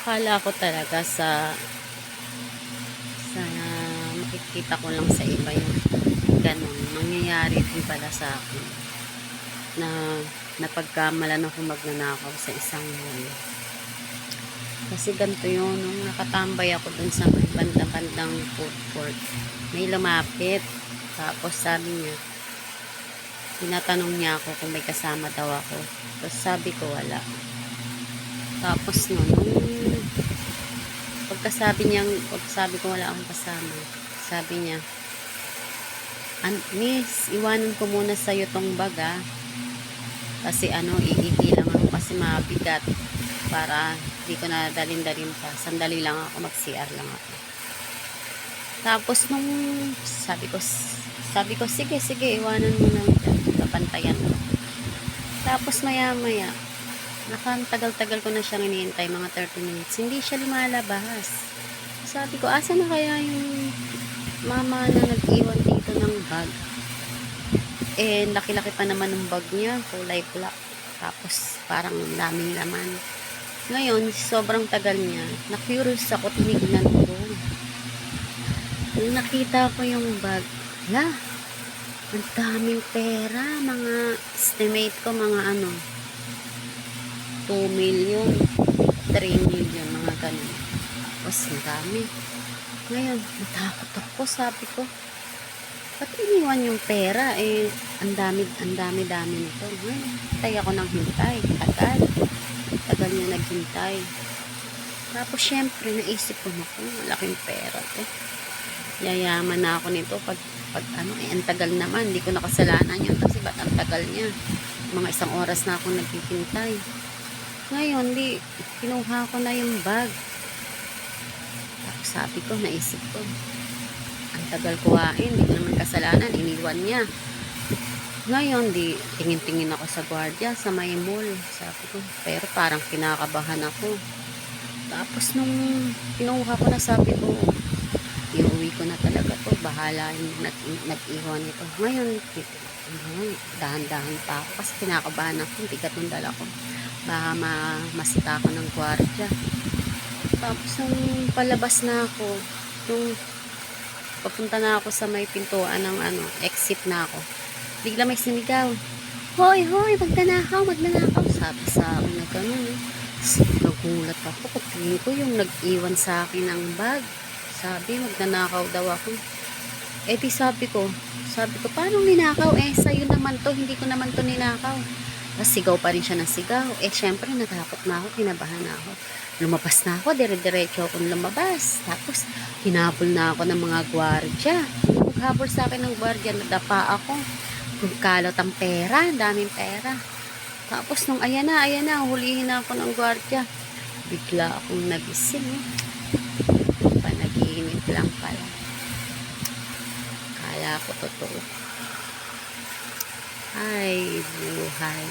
Akala ko talaga sa makikita ko lang sa iba yung ganun. Mangyayari din pala sa akin na napagkamalan ako magnanakaw sa isang mall. Kasi ganito yun, nung nakatambay ako dun sa may bandang food court, may lumapit. Tapos sabi niya, tinatanong niya ako kung may kasama daw ako. Tapos sabi ko wala. Tapos nung pagkasabi ko wala akong kasama, sabi niya, Miss, iwanan ko muna sa'yo tong bag kasi iihi lang ako kasi mabigat para di ko na dalin-dalin pa. Sandali lang ako, mag-CR lang ako. Tapos nung sabi ko sige, iwanan mo na dyan, papantayan mo. Tapos maya-maya, tagal-tagal ko na siyang hinihintay, mga 30 minutes. Hindi siya lumalabas. Sabi ko, asa na kaya yung mama na nag-iwan dito ng bag? Laki-laki pa naman ng bag niya, kulay black. Tapos parang daming laman. Ngayon, sobrang tagal niya. Na-curious ako, tinignan ko. Nung nakita ko yung bag, ang daming pera. Mga estimate ko, mga 2 million, 3 million, mga ganun. Tapos ang dami. Ngayon, natakot ako. Sabi ko, ba't iniwan yung pera? Ang dami nito. Ngayon, hintay ako ng hintay. Tagal niya naghintay. Tapos, syempre, naisip ko, malaking pera to. Yayaman na ako nito pag ang tagal naman. Hindi ko nakasalanan yun kasi ba't ang tagal niya? Mga 1 oras na akong naghihintay. Ngayon, kinuha ko na yung bag. Tapos sabi ko, naisip ko, ang tagal kuhain, hindi ko naman kasalanan, iniwan niya. Ngayon, tingin-tingin ako sa gwardiya, sa may mall. Sabi ko, pero parang kinakabahan ako. Tapos nung kinuha ko na, sabi ko, iuwi ko na talaga to, bahala yung nag-iwan ito. Ngayon, dahan-dahan pa ako kasi kinakabahan ako, bigat ng dala ko. Baka masita ako ng gwardiya. Tapos nung palabas na ako, nung papunta na ako sa may pintuan ng exit na ako, bigla may sinigaw, hoy, magnanakaw, sabi sa akin na gano'n. Nagulat ako, pagtingin ko yung nag-iwan sa akin ng bag. Sabi, magnanakaw daw ako. Di sabi ko, paano ninakaw? Sa'yo naman to, hindi ko naman to ninakaw. Tapos sigaw pa rin siya ng sigaw. Syempre, natakot na ako, kinabahan na ako. Lumabas na ako, dire-diretso akong lumabas. Tapos, hinabol na ako ng mga gwardiya. Paghabol sa akin ng gwardiya, nadapa ako. Kalot ang pera, daming pera. Tapos, nung ayan na, hulihin na ako ng gwardiya. Bigla akong nagising. Panaginip lang pala. Kala ko totoo. Ay, buhay.